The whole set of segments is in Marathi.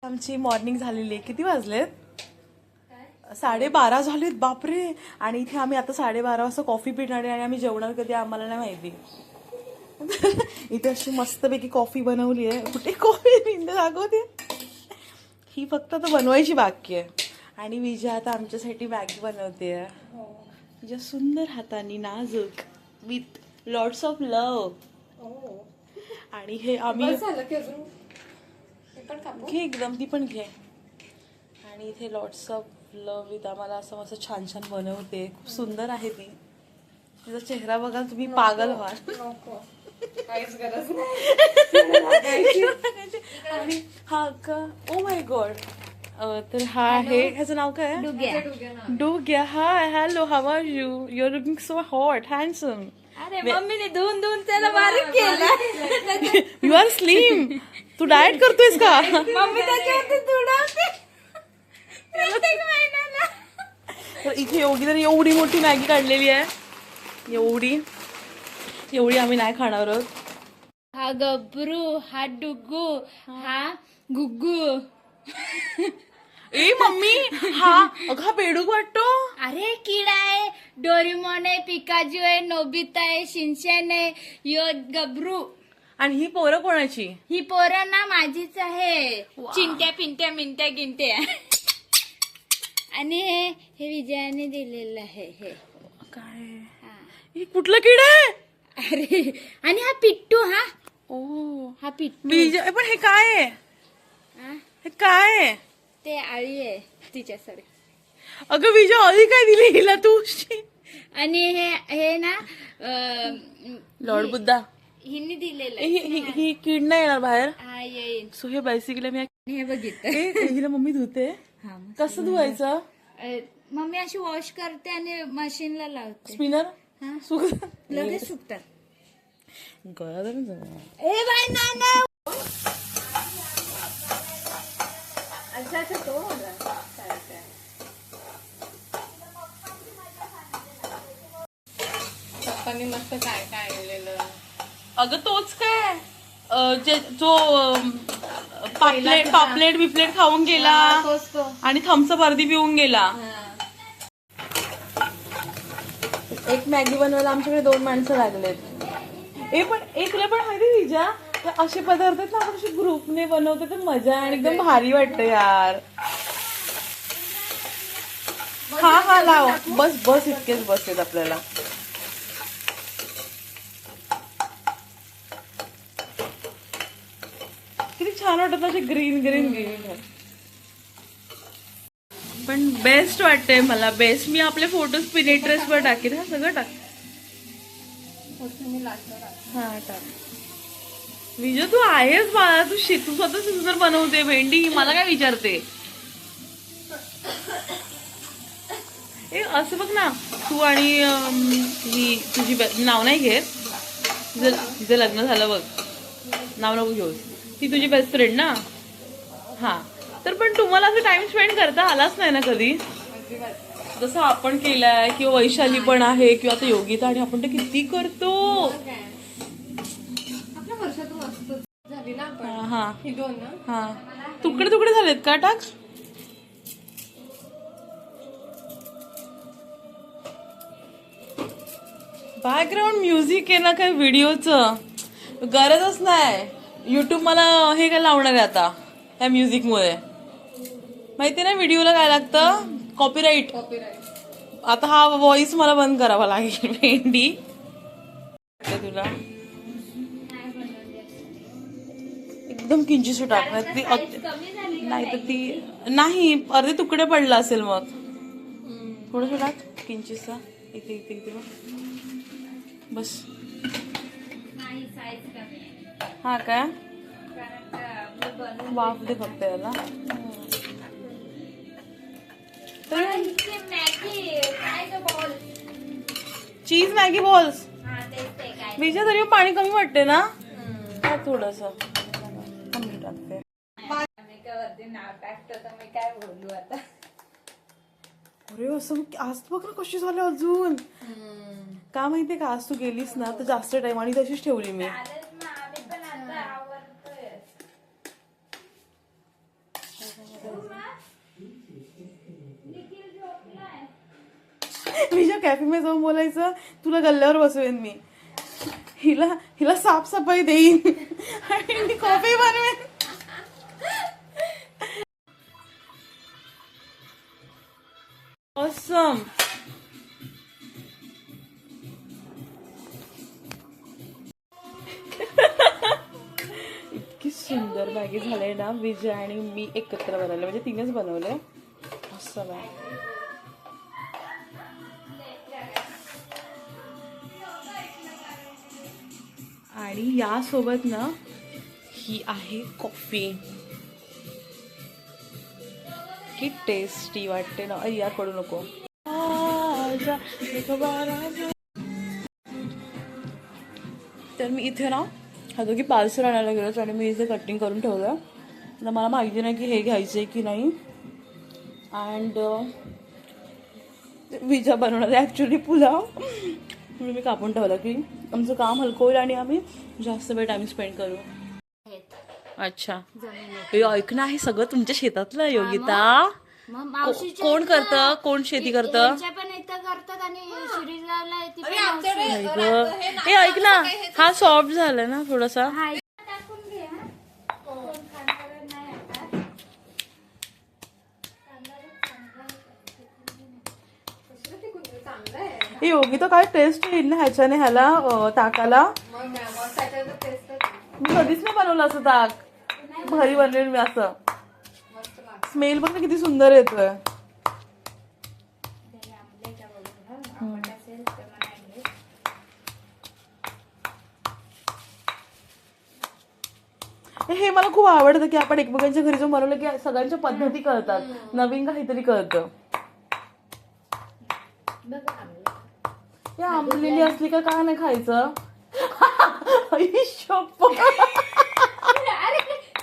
आमची मॉर्निंग झालेली आहे. किती वाजलेत? 12:30 झालेत. बापरे. आणि इथे आम्ही आता 12:30 वाजता कॉफी पिणार आहे आणि आम्ही जेवणार कधी आम्हाला नाही माहिती. इथे अशी मस्तपैकी कॉफी बनवली आहे. कुठे कॉफी पिंड दाखवते. ही फक्त आता बनवायची बाकी आहे. आणि विजय आता आमच्यासाठी मॅगी बनवते. तिच्या सुंदर हाताने नाजूक विथ लॉट्स ऑफ लव. आणि हे आम्ही घे एकदम ती पण घे. आणि इथे लॉट्स ऑफ लव विथ आम्हाला असं मस्त छान छान बनवते. खूप सुंदर आहे ती. तिचा चेहरा बघा तुम्ही पागल व्हाल. काहीच गरज नाही. आणि हा का ओ माय गॉड. तर हा आहे ह्याचं नाव काय आहे? Dugya. Hi hello how are you? You are looking so hot handsome. अरे मम्मीने धुवून त्याला बारीक केलं. You are slim. तू डाएट करतोयस का? मम्मी त्याच्यावरती तुडवते प्रत्येक महिन्याला. तर इथे योगी तर एवढी मोठी मॅगी काढलेली आहे. एवढी आम्ही नाही खाणार आहोत. हा गब्रू, हा डुगू, हा गुग्गू. ए मम्मी हा बेडूक वाटतो. अरे किडा आहे, डोरेमॉन आहे, पिकाजू आहे, नोबिता आहे, शिनचॅन आहे, यो गब्रू. आणि ही पोरं कोणाची? ही पोरं ना माझीच आहे. चिंट्या पिंट्या मिंट्या गिंट्या. आणि हे विजयाने दिलेलं आहे. हे काय ही कुठलं किड आहे? अरे आणि हा पिट्टू. हा ओ हा पिट्टू. विजय पण हे काय आहे? हे काय आहे? ते आळी आहे तिच्यासाठी. अगं विजय आधी काय दिली हिला तू? आणि हे ना लॉर्ड बुद्धा हिने दिलेलं ही किड नाही येणार बाहेर. हा येईल. सो हे बेसिकली मी हे बघितलं. हिला मम्मी धुते. कसं धुवायचं? मम्मी अशी वॉश करते आणि मशीनला लावते. स्पिनर लगेच सुकतात. गळा जरा ए बाय ना अच्छा तो पप्पांनी मस्त काय काय आणलेलं. अगं तोच काय जो पापलेट बिपलेट खाऊन गेला आणि थम्सअप अर्धी पिऊन गेला. एक मॅगी बनवायला आमच्याकडे 2 माणसं लागलेत. पण एकला पण माहिती विजा असे पदार्थ आहेत ना आपण असे ग्रुपने बनवतो तर मजा आणि एकदम भारी वाटतं यार. हा लाव. बस इतकेच बस आहेत आपल्याला. किती छान वाटत असे ग्रीन ग्रीन ग्रीन. पण बेस्ट वाटतंय मला. बेस्ट. मी आपले फोटोज पिनिट्रेस्ट वर टाकेन. हा सगळं टाक. हा टाक. विजय तू आहेस बाळा. तू स्वतः सुंदर बनवते. भेंडी मला काय विचारते? ए असं बघ ना तू आणि ही तुझी नाव नाही घेत. तिचं लग्न झालं बघ. नाव नको घेऊस. ती तुझी बेस्ट फ्रेंड ना. हा तर पण तुम्हाला असं टाइम स्पेंड करता आलाच नाही ना कधी? जसं आपण केलंय किंवा वैशाली पण आहे किंवा आता योगिता आणि आपण तर किती करतो. हा तुकडे तुकडे झालेत का? टाक. बॅकग्राऊंड म्युझिक आहे ना काही व्हिडिओचं गरजच नाही. युट्यूब मला हे काय लावणार आहे आता ह्या म्युझिकमुळे. माहिती ना व्हिडिओला काय लागतं? कॉपीराईट. आता हा व्हॉइस मला बंद करावा लागेल. भेंडी तुला एकदम किंचित टाक. नाही तर ती नाही अर्धे तुकडे पडला असेल मग. थोडस टाक किंचितसा. इथे इथे इथे बस. हा काय वाफ दे फक्त याला. Cheese Maggi balls. विजय तरी पाणी कमी वाटते ना? थोडस कमी टाकते. अरे असं आज बघ ना कशी झाली अजून. का माहितीये का आज तू गेलीस ना तर जास्त टाइम आणि तशीच ठेवली मी. विजा कॅफेमध्ये जाऊन बोलायचं तुला गल्ल्यावर बसवेन मी, हिला हिला साफसफाई देईन आणि मी कॉफी बनवेन. Awesome. इतकी सुंदर मॅगी झाले ना, विजय आणि मी एकत्र बनवले, म्हणजे तिनेच बनवले. असं आहे. आणि यासोबत ना ही आहे कॉफी. की टेस्टी वाटते ना. यार पडू नको. तर मी इथे ना हा की पार्सल आणायला गेलो आणि मी इथे कटिंग करून ठेवलं. तर मला माहिती नाही की हे घ्यायचं आहे की नाही. अँड विजा बनवणार आहे ॲक्च्युली पुलाव, म्हणून मी कापून ठेवलं की आमचं काम हलकं होईल आणि आम्ही जास्त वेळ टाइम स्पेंड करू. अच्छा, हे ऐक ना, हे सगळं तुमच्या शेतातलं आहे योगिता. कोण करतं, कोण शेती करतं? पण इथं करतात आणि शिरीजाला ती पण हे ऐक ना, हा सॉफ्ट झालाय ना थोडासा. टाकून घे. हा कोण खाणार नाही आता. हे योगिता काय टेस्ट येईल ना ह्याच्याने, ह्याला ताकाला. मी कधीच नाही बनवलं असं ताक, भारी बनवेल मी असं. स्मेल बघ ना किती सुंदर येतोय. हे मला खूप आवडतं की आपण एकमेकांच्या घरी जाऊन बनवलं की सगळ्यांच्या पद्धती कळतात, नवीन काहीतरी कळतं. या आंबलेली असली का काय नाही खायचं.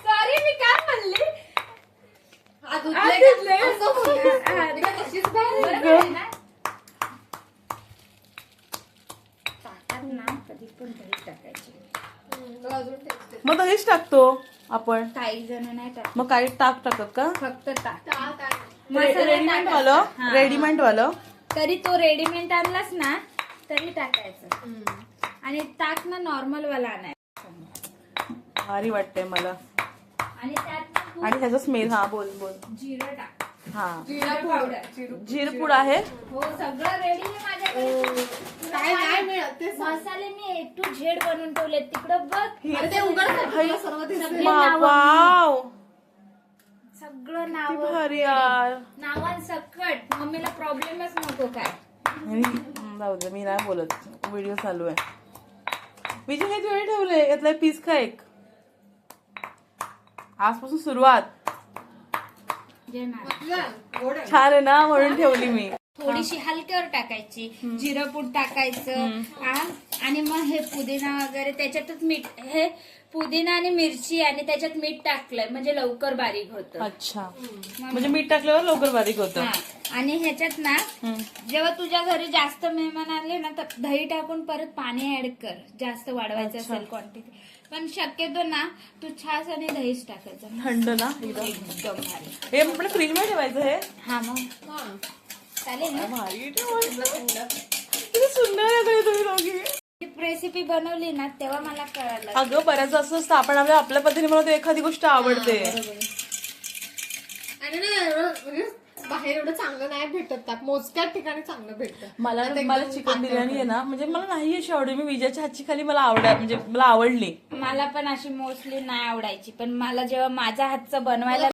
सॉरी मी काय म्हणली. कधी पण दही टाकायची. मग दहीच टाकतो आपण. काही जण नाही टाकत. मग काही ताक टाकत का? फक्त टाक. रेडीमेड वालं तरी तो रेडीमेड आणलास ना तरी टाकायचं. आणि ताक ना नॉर्मल वाला आणायचं. भारी वाटतंय मला. आणि त्यात आणि ह्याचा स्मेल. हा बोल बोल. जिरं टाक. हा पावडर. जिरपूड आहे. हो सगळं रेडी आहे माझ्याकडे. काय नाही मिळत ते मसाले मी A to Z बनवून ठेवले तिकडं बघ. सगळं नाव भारी यार. नावांसकट. मम्मीला प्रॉब्लेमच नको काय. जाऊ दे, मी नाही बोलत, व्हिडिओ चालू आहे. विजय हे वेळ ठेवले, यातला पीस का एक. आजपासून सुरुवात. छान आहे ना, म्हणून ठेवली मी. थोडीशी हलक्यावर टाकायची. जिरं पूड टाकायचं. आणि मग हे पुदिना वगैरे त्याच्यातच मीठ. हे पुदिना आणि मिरची आणि त्याच्यात मीठ टाकलंय म्हणजे लवकर बारीक होतं. अच्छा, म्हणजे मीठ टाकल्यावर लवकर बारीक होतं. आणि ह्याच्यात ना जेव्हा तुझ्या घरी जास्त मेहमान आले ना तर दही टाकून परत पाणी ऍड कर, जास्त वाढवायचं असेल क्वांटिटी. पण शक्यतो ना तू छास आणि दहीच टाकायचं. थंड ना एकदम भारी. हे आपण फ्रीज मध्ये ठेवायचं हे. हा मग चालेल ना. भारी किती सुंदर आहे तुम्ही दोघी. रेसिपी बनवली ना तेव्हा मला कळालं. अगं बऱ्याच असं असतं आपण आपल्या पद्धतीने बनवतो, एखादी गोष्ट आवडते. आणि ना बाहेर एवढं चांगलं नाही भेटत, मोजक्याच ठिकाणी चांगलं भेटतं. मला चिकन बिर्याणी आहे ना, म्हणजे मला नाही अशी आवडली. मी विजयाच्या हातची खाली म्हणजे मला आवडली. मला पण अशी मोस्टली नाही आवडायची, पण मला जेव्हा माझ्या हातचं बनवायला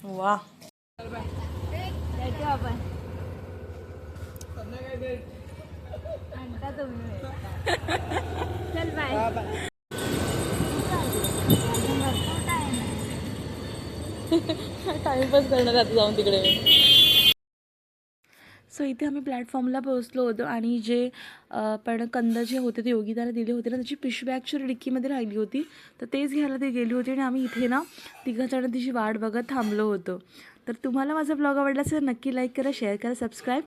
वा आपण चल बाय. टाइमपास करणार आता जाऊन तिकडे. सो इथे आम्ही प्लॅटफॉर्मला पोहोचलो होतो आणि जे पण कंद जे होते ते योगिताला दिले होते ना, त्याची पिशवी ॲक्च्युअली डिक्कीमध्ये राहिली होती, तर तेच घ्यायला ती गेली होती. आणि आम्ही इथे ना तिघाजणं तिची वाट बघत थांबलो होतो. तर तुम्हाला माझा ब्लॉग आवडला असेल नक्की लाईक करा, शेअर करा, सबस्क्राईब